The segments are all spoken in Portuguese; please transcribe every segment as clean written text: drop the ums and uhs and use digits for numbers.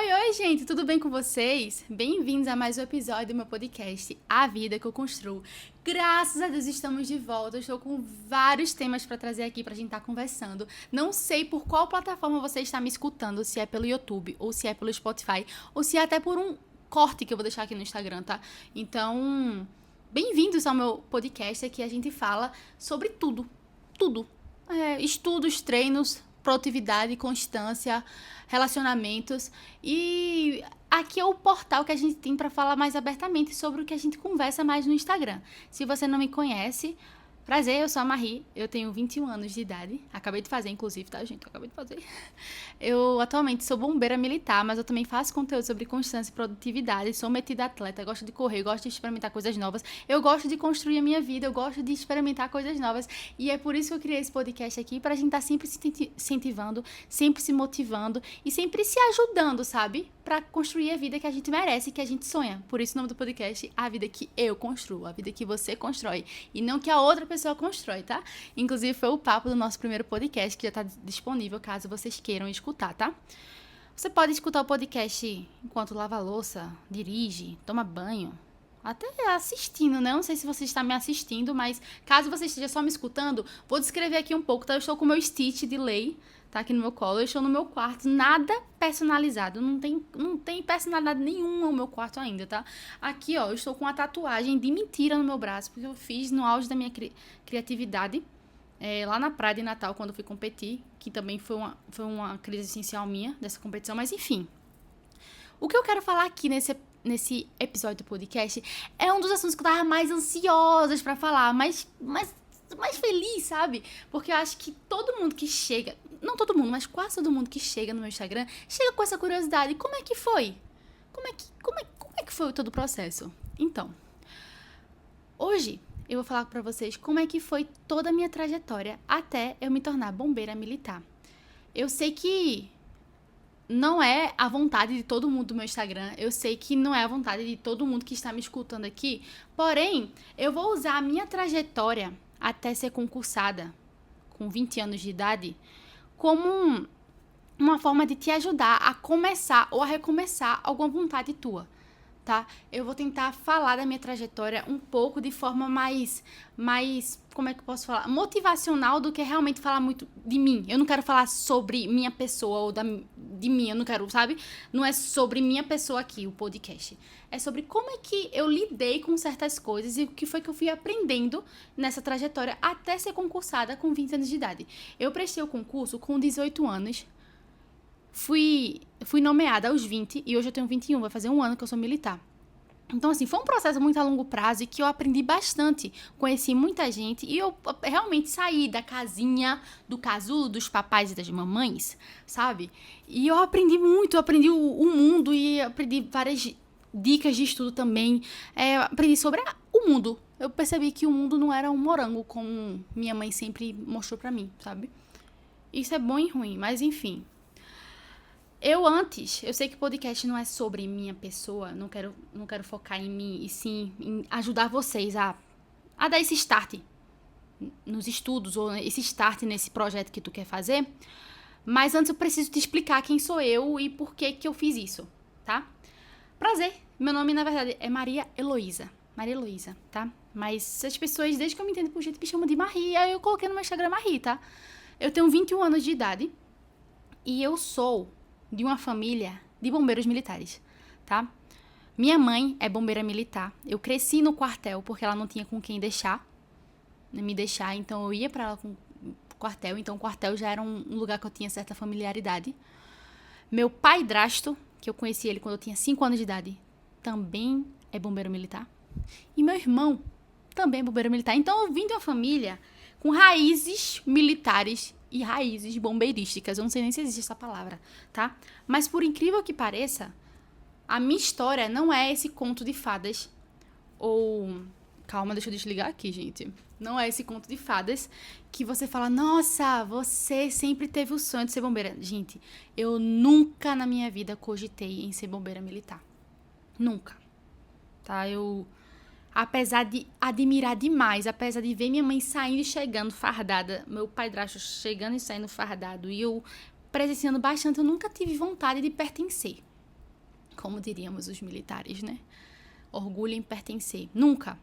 Oi, gente, tudo bem com vocês? Bem-vindos a mais um episódio do meu podcast, A Vida que eu Construo. Graças a Deus estamos de volta, eu estou com vários temas para trazer aqui pra gente estar conversando. Não sei por qual plataforma você está me escutando, se é pelo YouTube, ou se é pelo Spotify, ou se é até por um corte que eu vou deixar aqui no Instagram, tá? Então, bem-vindos ao meu podcast, aqui a gente fala sobre tudo. Estudos, treinos, produtividade, constância, relacionamentos. E aqui é o portal que a gente tem para falar mais abertamente sobre o que a gente conversa mais no Instagram. Se você não me conhece, prazer, eu sou a Marie, eu tenho 21 anos de idade. Acabei de fazer, inclusive, tá, gente? Acabei de fazer. Eu atualmente sou bombeira militar, mas eu também faço conteúdo sobre constância e produtividade. Sou metida atleta, gosto de correr, gosto de experimentar coisas novas. Eu gosto de construir a minha vida, eu gosto de experimentar coisas novas. E é por isso que eu criei esse podcast aqui, pra gente estar sempre se incentivando, sempre se motivando e sempre se ajudando, sabe? Pra construir a vida que a gente merece, que a gente sonha. Por isso o nome do podcast, A Vida que eu construo, a vida que você constrói. E não que a outra pessoa constrói, tá? Inclusive foi o papo do nosso primeiro podcast, que já tá disponível caso vocês queiram escutar, tá? Você pode escutar o podcast enquanto lava a louça, dirige, toma banho, até assistindo, né? Não sei se você está me assistindo, mas caso você esteja só me escutando, vou descrever aqui um pouco, tá? Eu estou com o meu Stitch de lei, tá aqui no meu colo, eu estou no meu quarto, nada personalizado, não tem personalidade nenhuma no meu quarto ainda, tá? Aqui, ó, eu estou com uma tatuagem de mentira no meu braço, porque eu fiz no auge da minha criatividade, lá na praia de Natal, quando eu fui competir, que também foi uma crise essencial minha, dessa competição, mas enfim. O que eu quero falar aqui nesse episódio do podcast é um dos assuntos que eu tava mais ansiosa pra falar, mais feliz, sabe? Porque eu acho que todo mundo que chega, não todo mundo, mas quase todo mundo que chega no meu Instagram, chega com essa curiosidade. Como é que foi? Como é que foi todo o processo? Então, hoje eu vou falar pra vocês como é que foi toda a minha trajetória até eu me tornar bombeira militar. Eu sei que não é a vontade de todo mundo do meu Instagram, eu sei que não é a vontade de todo mundo que está me escutando aqui, porém, eu vou usar a minha trajetória até ser concursada, com 20 anos de idade, como uma forma de te ajudar a começar ou a recomeçar alguma vontade tua, tá? Eu vou tentar falar da minha trajetória um pouco de forma mais, como é que eu posso falar? Motivacional do que realmente falar muito de mim. Eu não quero falar sobre minha pessoa ou de mim, eu não quero, sabe? Não é sobre minha pessoa aqui, o podcast. É sobre como é que eu lidei com certas coisas e o que foi que eu fui aprendendo nessa trajetória até ser concursada com 20 anos de idade. Eu prestei o concurso com 18 anos, Fui nomeada aos 20 e hoje eu tenho 21, vai fazer um ano que eu sou militar. Então, assim, foi um processo muito a longo prazo e que eu aprendi bastante. Conheci muita gente e eu realmente saí da casinha, do casulo dos papais e das mamães, sabe? E eu aprendi muito, eu aprendi o mundo e aprendi várias dicas de estudo também. Aprendi sobre o mundo. Eu percebi que o mundo não era um morango, como minha mãe sempre mostrou pra mim, sabe? Isso é bom e ruim, mas enfim. Eu sei que podcast não é sobre minha pessoa, não quero focar em mim, e sim em ajudar vocês a dar esse start nos estudos, ou esse start nesse projeto que tu quer fazer. Mas antes eu preciso te explicar quem sou eu e por que eu fiz isso, tá? Prazer, meu nome na verdade é Maria Heloísa, tá? Mas as pessoas, desde que eu me entendo por gente, me chamam de Marie, aí eu coloquei no meu Instagram Marie, tá? Eu tenho 21 anos de idade e eu sou de uma família de bombeiros militares, tá? Minha mãe é bombeira militar. Eu cresci no quartel porque ela não tinha com quem me deixar, então eu ia pra ela com o quartel, então o quartel já era um lugar que eu tinha certa familiaridade. Meu padrasto, que eu conheci ele quando eu tinha 5 anos de idade, também é bombeiro militar. E meu irmão também é bombeiro militar. Então eu vim de uma família com raízes militares e raízes bombeirísticas. Eu não sei nem se existe essa palavra, tá? Mas por incrível que pareça, a minha história não é esse conto de fadas ou... Calma, deixa eu desligar aqui, gente. Não é esse conto de fadas que você fala, nossa, você sempre teve o sonho de ser bombeira. Gente, eu nunca na minha vida cogitei em ser bombeira militar. Nunca. Tá? Apesar de admirar demais, apesar de ver minha mãe saindo e chegando fardada, meu padrasto chegando e saindo fardado, e eu presenciando bastante, eu nunca tive vontade de pertencer. como diríamos os militares, né? Orgulho em pertencer. Nunca.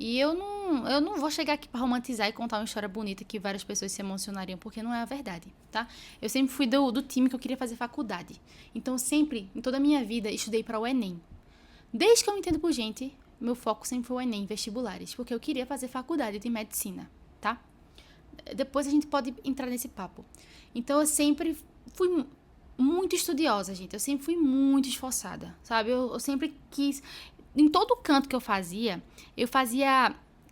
E eu não vou chegar aqui pra romantizar e contar uma história bonita que várias pessoas se emocionariam, porque não é a verdade, tá? Eu sempre fui do time que eu queria fazer faculdade. Então, sempre, em toda a minha vida, estudei para o Enem. Desde que eu me entendo por gente, meu foco sempre foi o Enem, vestibulares, porque eu queria fazer faculdade de medicina, tá? Depois a gente pode entrar nesse papo. Então, eu sempre fui muito estudiosa, gente. Eu sempre fui muito esforçada, sabe? Eu sempre quis... Em todo canto que eu fazia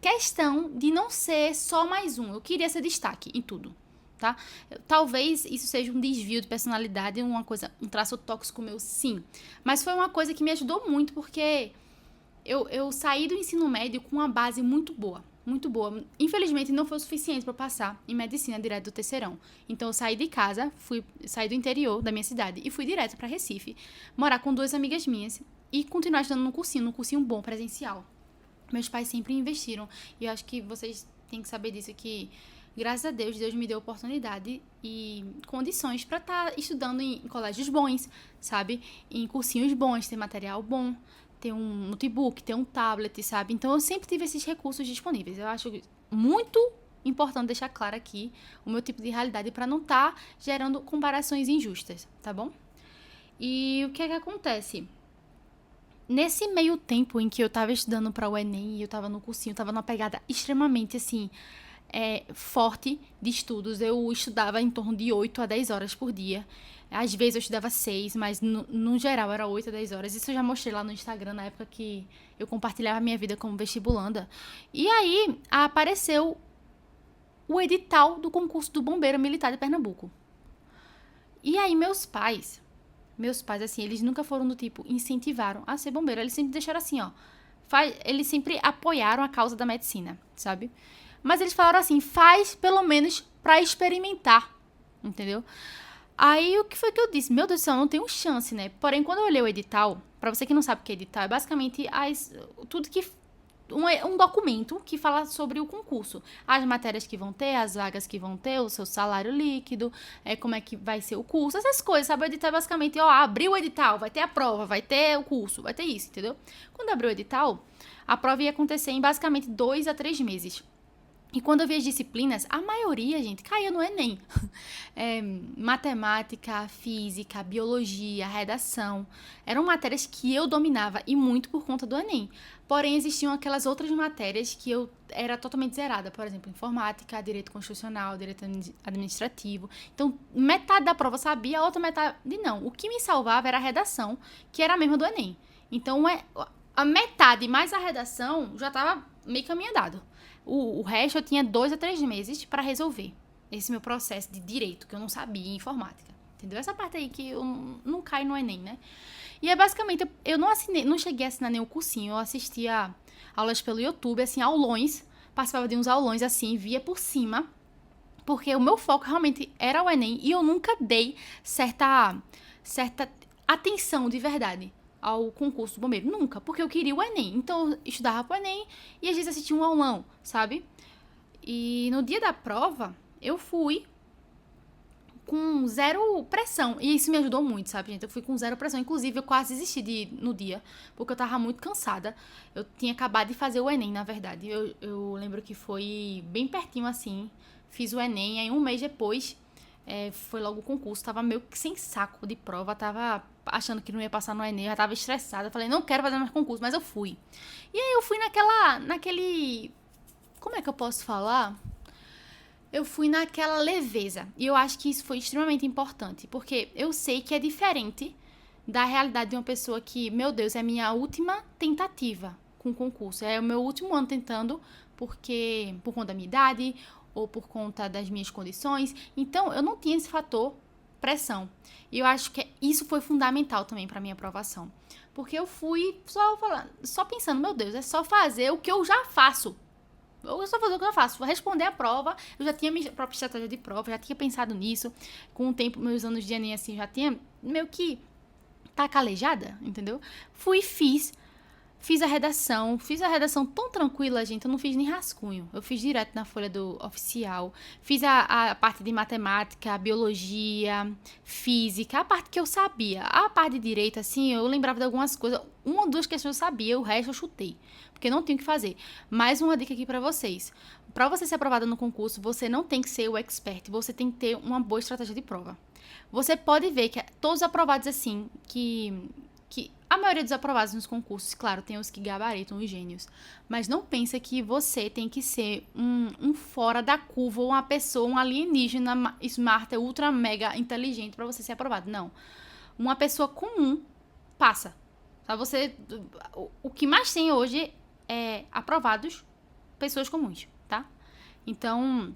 questão de não ser só mais um. Eu queria ser destaque em tudo, tá? Talvez isso seja um desvio de personalidade, um traço tóxico meu, sim. Mas foi uma coisa que me ajudou muito, porque eu saí do ensino médio com uma base muito boa. Muito boa. Infelizmente, não foi o suficiente para passar em medicina direto do terceirão. Então, eu saí de casa, saí do interior da minha cidade e fui direto para Recife, morar com 2 amigas minhas e continuar estudando num cursinho bom, presencial. Meus pais sempre investiram. E eu acho que vocês têm que saber disso, que graças a Deus, Deus me deu oportunidade e condições para estar estudando em colégios bons, sabe? Em cursinhos bons, ter material bom, ter um notebook, ter um tablet, sabe? Então, eu sempre tive esses recursos disponíveis. Eu acho muito importante deixar claro aqui o meu tipo de realidade para não estar gerando comparações injustas, tá bom? E o que é que acontece? Nesse meio tempo em que eu tava estudando para o Enem e eu tava no cursinho, eu tava numa pegada extremamente, assim, forte de estudos. Eu estudava em torno de 8 a 10 horas por dia. Às vezes eu estudava 6, mas no geral era 8 a 10 horas. Isso eu já mostrei lá no Instagram, na época que eu compartilhava a minha vida como vestibulanda. E aí apareceu o edital do concurso do Bombeiro Militar de Pernambuco. E aí meus pais, assim, eles nunca foram do tipo, incentivaram a ser bombeiro. Eles sempre deixaram assim, ó. Eles sempre apoiaram a causa da medicina, sabe? Mas eles falaram assim, faz pelo menos pra experimentar, entendeu? Aí, o que foi que eu disse? Meu Deus do céu, eu não tenho chance, né? Porém, quando eu olhei o edital, pra você que não sabe o que é edital, é basicamente tudo que... Um documento que fala sobre o concurso. As matérias que vão ter, as vagas que vão ter, o seu salário líquido, como é que vai ser o curso, essas coisas, sabe? O edital é basicamente, ó, abriu o edital, vai ter a prova, vai ter o curso, vai ter isso, entendeu? Quando abriu o edital, a prova ia acontecer em basicamente 2 a 3 meses. E quando eu vi as disciplinas, a maioria, gente, caía no Enem. Matemática, física, biologia, redação. Eram matérias que eu dominava e muito por conta do Enem. Porém, existiam aquelas outras matérias que eu era totalmente zerada. Por exemplo, informática, direito constitucional, direito administrativo. Então, metade da prova eu sabia, a outra metade não. O que me salvava era a redação, que era a mesma do Enem. Então, a metade mais a redação já estava meio caminho andado. O resto eu tinha 2 a 3 meses para resolver esse meu processo de direito, que eu não sabia em informática. Entendeu? Essa parte aí que eu não cai no Enem, né? E basicamente, eu não cheguei a assinar nenhum cursinho, eu assistia aulas pelo YouTube, assim, aulões, participava de uns aulões, assim, via por cima, porque o meu foco realmente era o Enem e eu nunca dei certa atenção de verdade ao concurso do bombeiro. Nunca, porque eu queria o Enem. Então, eu estudava pro Enem e às vezes assistia um aulão, sabe? E no dia da prova, eu fui com 0 pressão. E isso me ajudou muito, sabe, gente? Eu fui com 0 pressão. Inclusive, eu quase desisti de ir no dia, porque eu tava muito cansada. Eu tinha acabado de fazer o Enem, na verdade. Eu lembro que foi bem pertinho, assim. Fiz o Enem, aí um mês depois... foi logo o concurso, tava meio que sem saco de prova, tava achando que não ia passar no Enem, já tava estressada, falei, não quero fazer mais concurso, mas eu fui. E aí eu fui naquele, como é que eu posso falar? Eu fui naquela leveza, e eu acho que isso foi extremamente importante, porque eu sei que é diferente da realidade de uma pessoa que, meu Deus, é a minha última tentativa com o concurso, é o meu último ano tentando, porque por conta da minha idade, ou por conta das minhas condições. Então, eu não tinha esse fator pressão. E eu acho que isso foi fundamental também para minha aprovação. Porque eu fui só pensando, meu Deus, é só fazer o que eu já faço. Eu só fazer o que eu faço. Vou responder a prova. Eu já tinha minha própria estratégia de prova, já tinha pensado nisso. Com o tempo, meus anos de Enem, assim, já tinha meio que tá calejada, entendeu? Fui e fiz. Fiz a redação tão tranquila, gente, eu não fiz nem rascunho. Eu fiz direto na folha do oficial. Fiz a parte de matemática, biologia, física, a parte que eu sabia. A parte de direito, assim, eu lembrava de algumas coisas. Uma ou duas questões eu sabia, o resto eu chutei. Porque não tinha o que fazer. Mais uma dica aqui pra vocês. Pra você ser aprovada no concurso, você não tem que ser o expert. Você tem que ter uma boa estratégia de prova. Você pode ver que todos aprovados, assim, que a maioria dos aprovados nos concursos, claro, tem os que gabaritam os gênios, mas não pensa que você tem que ser um fora da curva, ou uma pessoa, um alienígena smart, ultra mega inteligente para você ser aprovado. Não. Uma pessoa comum passa. Tá? O que mais tem hoje é aprovados, pessoas comuns, tá? Então,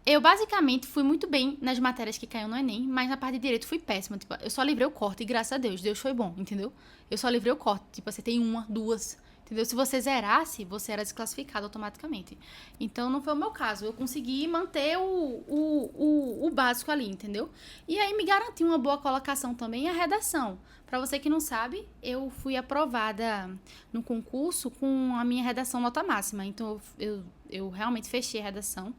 eu basicamente fui muito bem nas matérias que caiu no Enem, mas na parte de direito fui péssima. Tipo, eu só livrei o corte e graças a Deus, Deus foi bom, entendeu? Eu só livrei o corte. Tipo, você tem uma, duas, entendeu? Se você zerasse, você era desclassificado automaticamente. Então, não foi o meu caso. Eu consegui manter o básico ali, entendeu? E aí me garanti uma boa colocação também, a redação. Pra você que não sabe, eu fui aprovada no concurso com a minha redação nota máxima. Então, eu realmente fechei a redação.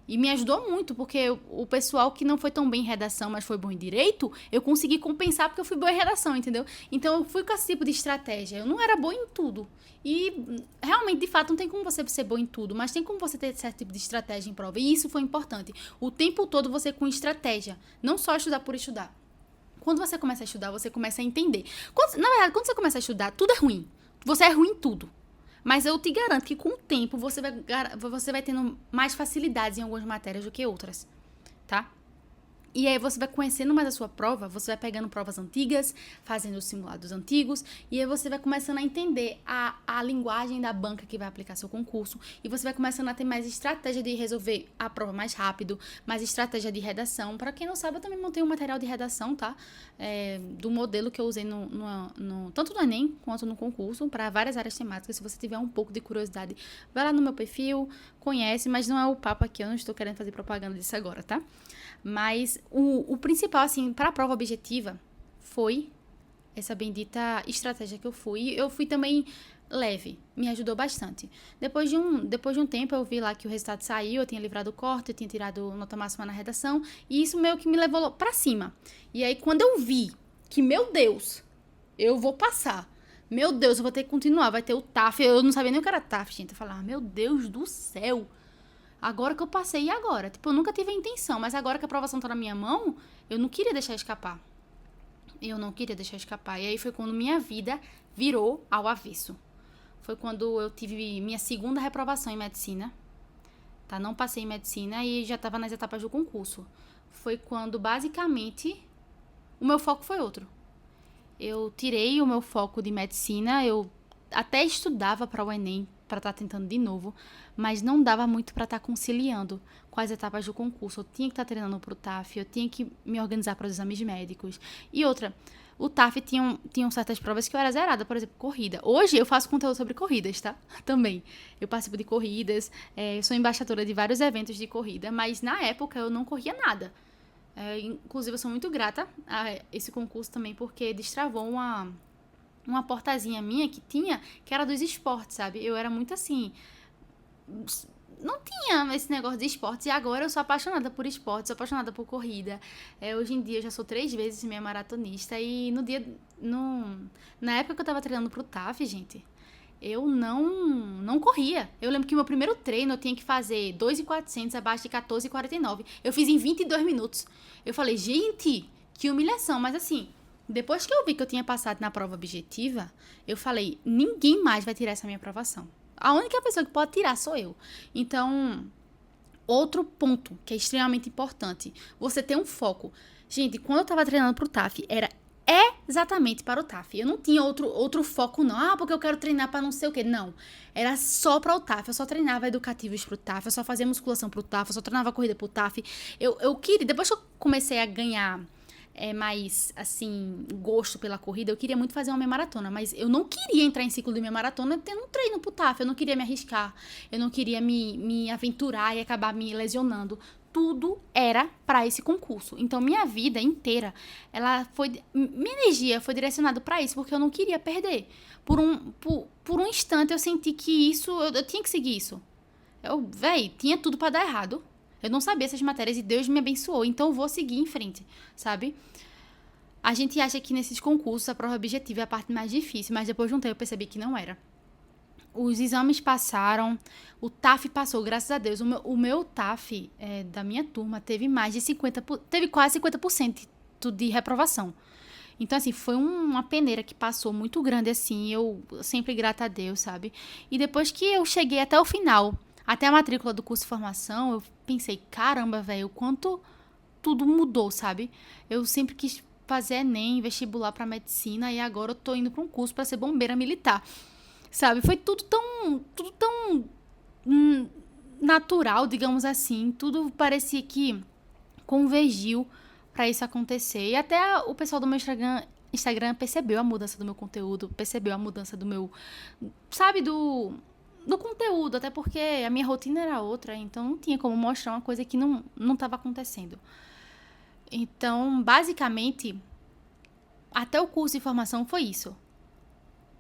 E me ajudou muito, porque o pessoal que não foi tão bem em redação, mas foi bom em direito, eu consegui compensar porque eu fui boa em redação, entendeu? Então, eu fui com esse tipo de estratégia. Eu não era boa em tudo. E, realmente, de fato, não tem como você ser boa em tudo, mas tem como você ter certo tipo de estratégia em prova. E isso foi importante. O tempo todo você com estratégia. Não só estudar por estudar. Quando você começa a estudar, você começa a entender. Na verdade, quando você começa a estudar, tudo é ruim. Você é ruim em tudo. Mas eu te garanto que com o tempo você vai tendo mais facilidades em algumas matérias do que outras, tá? E aí você vai conhecendo mais a sua prova, você vai pegando provas antigas, fazendo os simulados antigos, e aí você vai começando a entender a linguagem da banca que vai aplicar seu concurso, e você vai começando a ter mais estratégia de resolver a prova mais rápido, mais estratégia de redação. Para quem não sabe, eu também montei um material de redação, tá? Do modelo que eu usei tanto no Enem quanto no concurso, para várias áreas temáticas. Se você tiver um pouco de curiosidade, vai lá no meu perfil, conhece, mas não é o papo aqui, eu não estou querendo fazer propaganda disso agora, tá? Mas o principal, assim, para a prova objetiva foi essa bendita estratégia que eu fui. Eu fui também leve, me ajudou bastante. Depois de um tempo, eu vi lá que o resultado saiu, eu tinha livrado o corte, eu tinha tirado nota máxima na redação, e isso meio que me levou pra cima. E aí, quando eu vi que, meu Deus, eu vou passar, meu Deus, eu vou ter que continuar, vai ter o TAF, eu não sabia nem o que era TAF, gente. Eu falava, meu Deus do céu, agora que eu passei, e agora? Tipo, eu nunca tive a intenção, mas agora que a aprovação tá na minha mão, eu não queria deixar escapar. Eu não queria deixar escapar. E aí foi quando minha vida virou ao avesso. Foi quando eu tive minha segunda reprovação em medicina. Tá? Não passei em medicina e já tava nas etapas do concurso. Foi quando, basicamente, o meu foco foi outro. Eu tirei o meu foco de medicina, eu até estudava para o Enem, para estar tentando de novo, mas não dava muito para estar conciliando com as etapas do concurso. Eu tinha que estar treinando para o TAF, eu tinha que me organizar para os exames médicos. E outra, o TAF tinham certas provas que eu era zerada, por exemplo, corrida. Hoje eu faço conteúdo sobre corridas, tá? Também. Eu participo de corridas, eu sou embaixadora de vários eventos de corrida, mas na época eu não corria nada. Inclusive, eu sou muito grata a esse concurso também, porque destravou uma portazinha minha que era dos esportes, sabe? Eu era muito assim, não tinha esse negócio de esportes, e agora eu sou apaixonada por esportes, sou apaixonada por corrida. Hoje em dia eu já sou 3 vezes meia maratonista, e na época que eu tava treinando pro TAF, gente, eu não corria. Eu lembro que meu primeiro treino eu tinha que fazer 2.400 abaixo de 14,49. Eu fiz em 22 minutos. Eu falei, gente, que humilhação, mas assim, depois que eu vi que eu tinha passado na prova objetiva, eu falei, ninguém mais vai tirar essa minha aprovação. A única pessoa que pode tirar sou eu. Então, outro ponto que é extremamente importante, você ter um foco. Gente, quando eu tava treinando pro TAF, era exatamente para o TAF. Eu não tinha outro foco, não. Porque eu quero treinar para não sei o quê. Não. Era só para o TAF. Eu só treinava educativos pro TAF, eu só fazia musculação pro TAF, eu só treinava corrida pro TAF. Eu queria, depois que eu comecei a ganhar mais, assim, gosto pela corrida, eu queria muito fazer uma meia maratona, mas eu não queria entrar em ciclo de meia maratona tendo um treino pro TAF, eu não queria me arriscar, eu não queria me aventurar e acabar me lesionando. tudo era para esse concurso. Então, minha vida inteira, minha energia foi direcionada para isso, porque eu não queria perder. Por um instante, eu senti que eu tinha que seguir isso. Tinha tudo para dar errado. Eu não sabia essas matérias e Deus me abençoou, então eu vou seguir em frente, sabe? A gente acha que nesses concursos a prova objetiva é a parte mais difícil, mas depois de um tempo eu percebi que não era. Os exames passaram, o TAF passou, graças a Deus. O meu TAF da minha turma teve teve quase 50% de reprovação. Então, assim, foi uma peneira que passou muito grande, assim, eu sempre grata a Deus, sabe? E depois que eu cheguei até o final, até a matrícula do curso de formação, eu pensei, caramba, velho, o quanto tudo mudou, sabe? Eu sempre quis fazer ENEM, vestibular pra medicina, e agora eu tô indo pra um curso pra ser bombeira militar. Sabe, foi tudo tão natural, digamos assim. Tudo parecia que convergiu para isso acontecer. E até o pessoal do meu Instagram percebeu a mudança do meu conteúdo, percebeu a mudança do meu, sabe, do conteúdo. Até porque a minha rotina era outra, então não tinha como mostrar uma coisa que não estava acontecendo. Então, basicamente, até o curso de formação foi isso.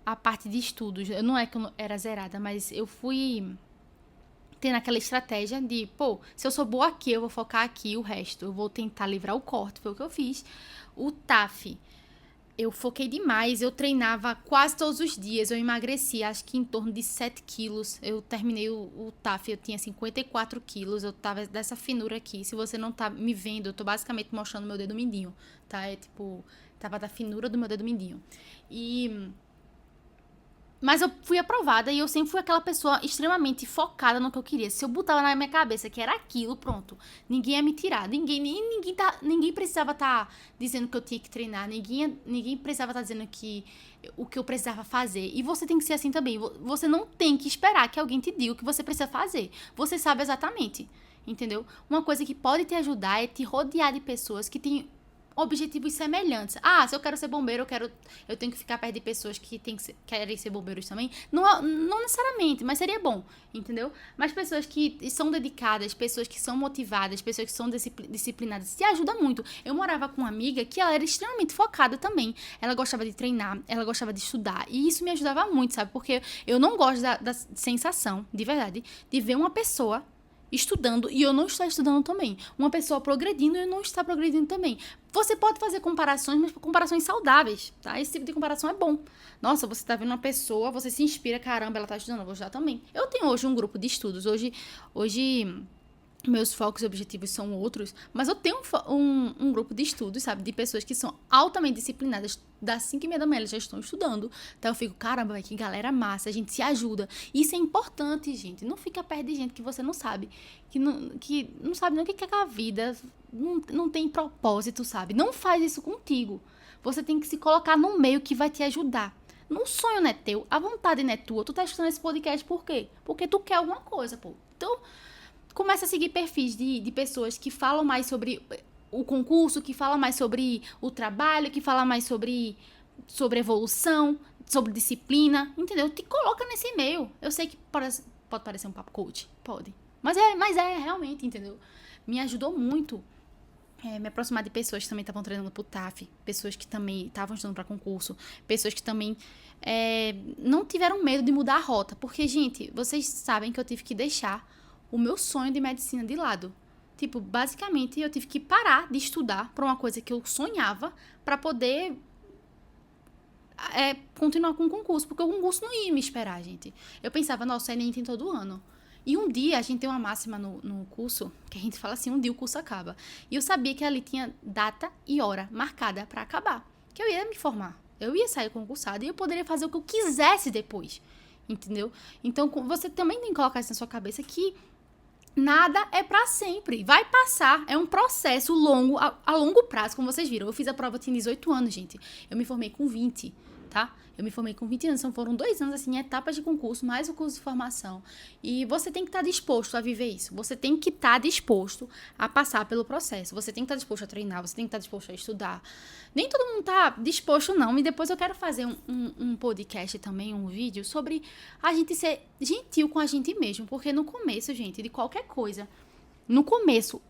A parte de estudos, não é que eu era zerada, mas eu fui tendo aquela estratégia de, se eu sou boa aqui, eu vou focar aqui, o resto, eu vou tentar livrar o corte, foi o que eu fiz. O TAF, eu foquei demais, eu treinava quase todos os dias, eu emagreci, acho que em torno de 7 quilos, eu terminei o TAF, eu tinha 54 quilos, eu tava dessa finura aqui, se você não tá me vendo, eu tô basicamente mostrando meu dedo mindinho, tá, tava da finura do meu dedo mindinho, Mas eu fui aprovada e eu sempre fui aquela pessoa extremamente focada no que eu queria. Se eu botava na minha cabeça que era aquilo, pronto. Ninguém ia me tirar. Ninguém precisava estar dizendo que eu tinha que treinar. Ninguém precisava estar dizendo o que eu precisava fazer. E você tem que ser assim também. Você não tem que esperar que alguém te diga o que você precisa fazer. Você sabe exatamente. Entendeu? Uma coisa que pode te ajudar é te rodear de pessoas que têm objetivos semelhantes. Se eu quero ser bombeiro, eu tenho que ficar perto de pessoas que querem ser bombeiros também. Não necessariamente, mas seria bom, entendeu? Mas pessoas que são dedicadas, pessoas que são motivadas, pessoas que são disciplinadas, te ajuda muito. Eu morava com uma amiga que ela era extremamente focada também. Ela gostava de treinar, ela gostava de estudar, e isso me ajudava muito, sabe? Porque eu não gosto da sensação, de verdade, de ver uma pessoa estudando e eu não estar estudando também. Uma pessoa progredindo e eu não estar progredindo também. Você pode fazer comparações, mas comparações saudáveis, tá? Esse tipo de comparação é bom. Nossa, você tá vendo uma pessoa, você se inspira, caramba, ela tá estudando, eu vou estudar também. Eu tenho hoje um grupo de estudos. Hoje meus focos e objetivos são outros, mas eu tenho um grupo de estudos, sabe? De pessoas que são altamente disciplinadas. Das 5h30 da manhã eles já estão estudando. Então eu fico, caramba, que galera massa, a gente se ajuda. Isso é importante, gente. Não fica perto de gente que você não sabe. Que não sabe nem o que é a vida. Não tem propósito, sabe? Não faz isso contigo. Você tem que se colocar no meio que vai te ajudar. O sonho não é teu, a vontade não é tua. Tu tá escutando esse podcast por quê? Porque tu quer alguma coisa, pô. Então, começa a seguir perfis de pessoas que falam mais sobre o concurso, que falam mais sobre o trabalho, que falam mais sobre evolução, sobre disciplina, entendeu? Te coloca nesse meio. Eu sei que pode parecer um papo coach, pode. Mas é realmente, entendeu? Me ajudou muito me aproximar de pessoas que também estavam treinando pro TAF, pessoas que também estavam estudando para concurso, pessoas que também não tiveram medo de mudar a rota. Porque, gente, vocês sabem que eu tive que deixar o meu sonho de medicina de lado. Tipo, basicamente, eu tive que parar de estudar para uma coisa que eu sonhava para poder continuar com o concurso, porque o concurso não ia me esperar, gente. Eu pensava, nossa, Enem tem todo ano. E um dia, a gente tem uma máxima no curso, que a gente fala assim, um dia o curso acaba. E eu sabia que ali tinha data e hora marcada para acabar. Que eu ia me formar. Eu ia sair concursada e eu poderia fazer o que eu quisesse depois. Entendeu? Então, você também tem que colocar isso na sua cabeça que nada é pra sempre. Vai passar. É um processo longo, a longo prazo, como vocês viram. Eu fiz a prova, eu tinha 18 anos, gente. Eu me formei com 20, tá? Eu me formei com 20 anos. Então foram 2 anos, assim, etapas de concurso, mais o curso de formação. E você tem que estar disposto a viver isso. Você tem que estar disposto a passar pelo processo. Você tem que estar disposto a treinar. Você tem que estar disposto a estudar. Nem todo mundo tá disposto, não. E depois eu quero fazer um podcast também, um vídeo, sobre a gente ser gentil com a gente mesmo. Porque no começo, gente, de qualquer coisa, no começo,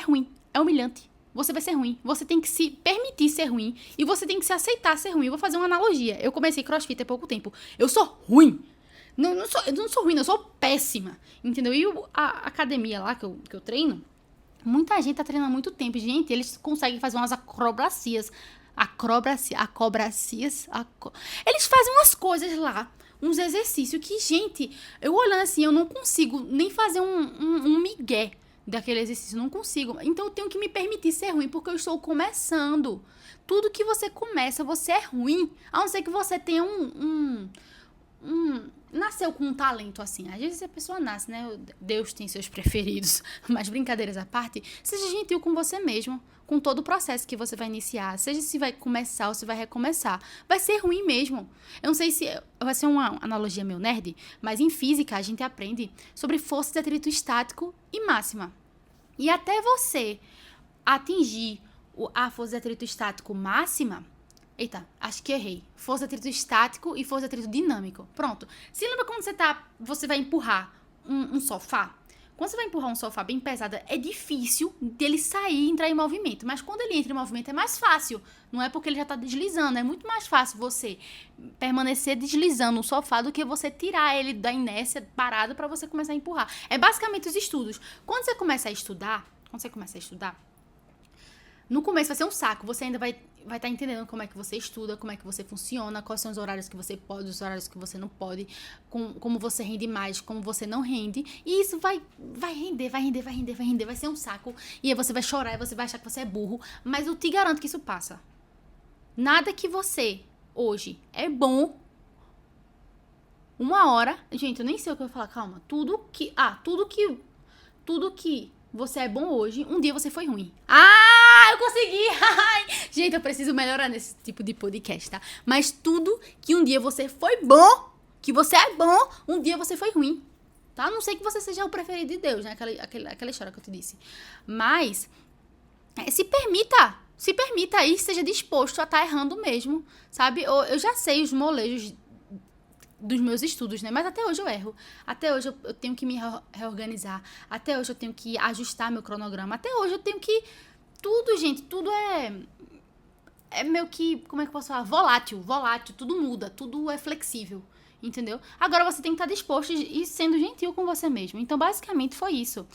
ruim, é humilhante. Você vai ser ruim. Você tem que se permitir ser ruim e você tem que se aceitar ser ruim. Eu vou fazer uma analogia. Eu comecei crossfit há pouco tempo. Eu sou ruim. Eu não sou ruim, eu sou péssima. Entendeu? E a academia lá que eu treino, muita gente tá treinando há muito tempo. Gente, eles conseguem fazer umas acrobacias. Eles fazem umas coisas lá, uns exercícios que, gente, eu olhando assim, eu não consigo nem fazer um migué daquele exercício, não consigo. Então eu tenho que me permitir ser ruim, porque eu estou começando. Tudo que você começa, você é ruim. A não ser que você tenha nasceu com um talento assim. Às vezes a pessoa nasce, né? Deus tem seus preferidos. Mas brincadeiras à parte, seja gentil com você mesmo, com todo o processo que você vai iniciar. Seja se vai começar ou se vai recomeçar. Vai ser ruim mesmo. Eu não sei se vai ser uma analogia meio nerd, mas em física a gente aprende sobre força de atrito estático e máxima. E até você atingir a força de atrito estático máxima... Eita, acho que errei. Força de atrito estático e força de atrito dinâmico. Pronto. Se lembra quando você vai empurrar um sofá? Quando você vai empurrar um sofá bem pesado, é difícil dele sair e entrar em movimento. Mas quando ele entra em movimento é mais fácil. Não é porque ele já tá deslizando. É muito mais fácil você permanecer deslizando o sofá do que você tirar ele da inércia parado para você começar a empurrar. É basicamente os estudos. Quando você começa a estudar, no começo vai ser um saco. Você ainda vai estar entendendo como é que você estuda, como é que você funciona, quais são os horários que você pode, os horários que você não pode, como você rende mais, como você não rende. E isso vai render, vai ser um saco. E aí você vai chorar e você vai achar que você é burro. Mas eu te garanto que isso passa. Nada que você, hoje, é bom. Uma hora... Gente, eu nem sei o que eu vou falar. Calma. Tudo que você é bom hoje, um dia você foi ruim. Eu consegui! Gente, eu preciso melhorar nesse tipo de podcast, tá? Mas tudo que um dia você foi bom, que você é bom, um dia você foi ruim, tá? A não sei que você seja o preferido de Deus, né? Aquela história que eu te disse. Mas, se permita e seja disposto a estar errando mesmo, sabe? Eu já sei os molejos dos meus estudos, né? Mas até hoje eu erro. Até hoje eu tenho que me reorganizar. Até hoje eu tenho que ajustar meu cronograma. Até hoje eu tenho que... Tudo, gente, tudo é meio que... Como é que eu posso falar? Volátil, tudo muda, tudo é flexível, entendeu? Agora você tem que estar disposto e sendo gentil com você mesmo. Então, basicamente, foi isso.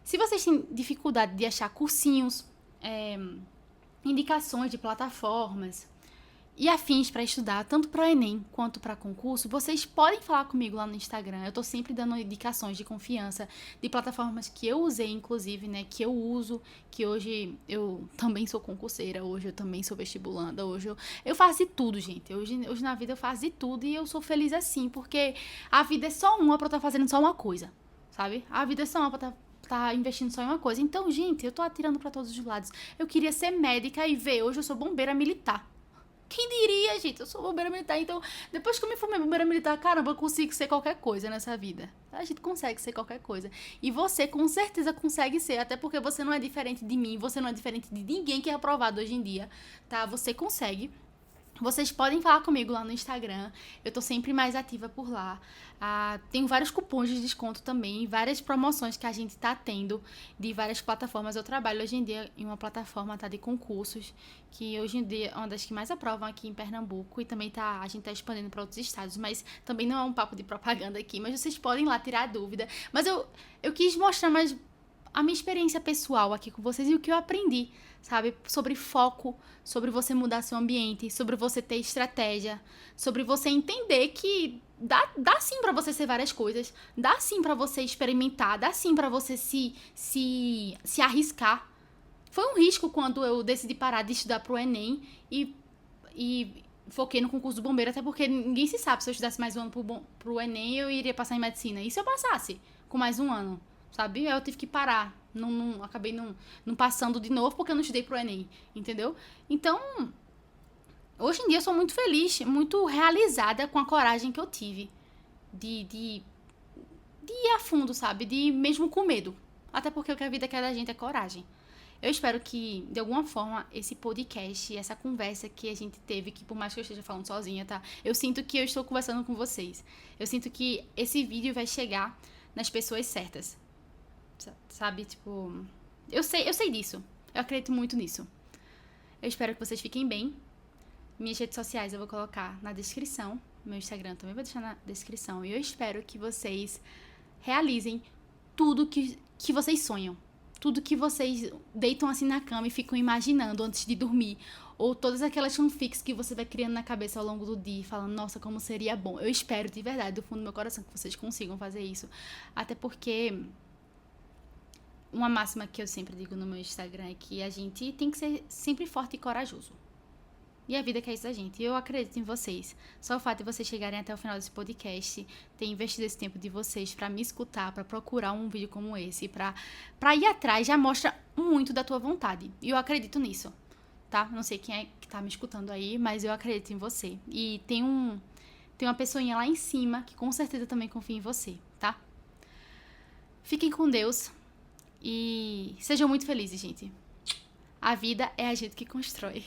Se vocês têm dificuldade de achar cursinhos, indicações de plataformas e afins para estudar, tanto para Enem quanto para concurso, vocês podem falar comigo lá no Instagram. Eu tô sempre dando indicações de confiança, de plataformas que eu usei, inclusive, né, que eu uso, que hoje eu também sou concurseira, hoje eu também sou vestibulanda, hoje eu faço de tudo, gente. Hoje na vida eu faço de tudo e eu sou feliz assim, porque a vida é só uma pra eu estar fazendo só uma coisa, sabe? A vida é só uma pra tá investindo só em uma coisa. Então, gente, eu tô atirando pra todos os lados. Eu queria ser médica e ver, hoje eu sou bombeira militar. Quem diria, gente? Eu sou bombeira militar, então depois que eu me formei bombeira militar, caramba, eu consigo ser qualquer coisa nessa vida. A gente consegue ser qualquer coisa. E você com certeza consegue ser, até porque você não é diferente de mim, você não é diferente de ninguém que é aprovado hoje em dia, tá? Você consegue. Vocês podem falar comigo lá no Instagram, eu tô sempre mais ativa por lá. Tenho vários cupons de desconto também, várias promoções que a gente tá tendo de várias plataformas. Eu trabalho hoje em dia em uma plataforma, tá, de concursos, que hoje em dia é uma das que mais aprovam aqui em Pernambuco e também a gente tá expandindo para outros estados, mas também não é um papo de propaganda aqui, mas vocês podem lá tirar dúvida. Mas eu quis mostrar mais a minha experiência pessoal aqui com vocês e o que eu aprendi, sabe? Sobre foco, sobre você mudar seu ambiente, sobre você ter estratégia, sobre você entender que dá sim pra você ser várias coisas, dá sim pra você experimentar, dá sim pra você se arriscar. Foi um risco quando eu decidi parar de estudar pro Enem e foquei no concurso do bombeiro, até porque ninguém se sabe se eu estudasse mais um ano pro Enem eu iria passar em medicina. E se eu passasse com mais um ano? Sabe? Eu tive que parar. Acabei não passando de novo porque eu não estudei pro Enem. Entendeu? Então, hoje em dia eu sou muito feliz, muito realizada com a coragem que eu tive de ir a fundo, sabe? De mesmo com medo. Até porque o que a vida quer da gente é coragem. Eu espero que, de alguma forma, esse podcast, essa conversa que a gente teve, que por mais que eu esteja falando sozinha, tá? Eu sinto que eu estou conversando com vocês. Eu sinto que esse vídeo vai chegar nas pessoas certas. Sabe, tipo... Eu sei disso. Eu acredito muito nisso. Eu espero que vocês fiquem bem. Minhas redes sociais eu vou colocar na descrição. Meu Instagram também vou deixar na descrição. E eu espero que vocês realizem tudo que vocês sonham. Tudo que vocês deitam assim na cama e ficam imaginando antes de dormir. Ou todas aquelas fanfics que você vai criando na cabeça ao longo do dia, falando, nossa, como seria bom. Eu espero de verdade, do fundo do meu coração, que vocês consigam fazer isso. Até porque uma máxima que eu sempre digo no meu Instagram é que a gente tem que ser sempre forte e corajoso. E a vida quer isso da gente. E eu acredito em vocês. Só o fato de vocês chegarem até o final desse podcast, ter investido esse tempo de vocês pra me escutar, pra procurar um vídeo como esse, pra ir atrás, já mostra muito da tua vontade. E eu acredito nisso, tá? Não sei quem é que tá me escutando aí, mas eu acredito em você. E tem uma pessoinha lá em cima que com certeza também confia em você, tá? Fiquem com Deus e sejam muito felizes, gente. A vida é a gente que constrói.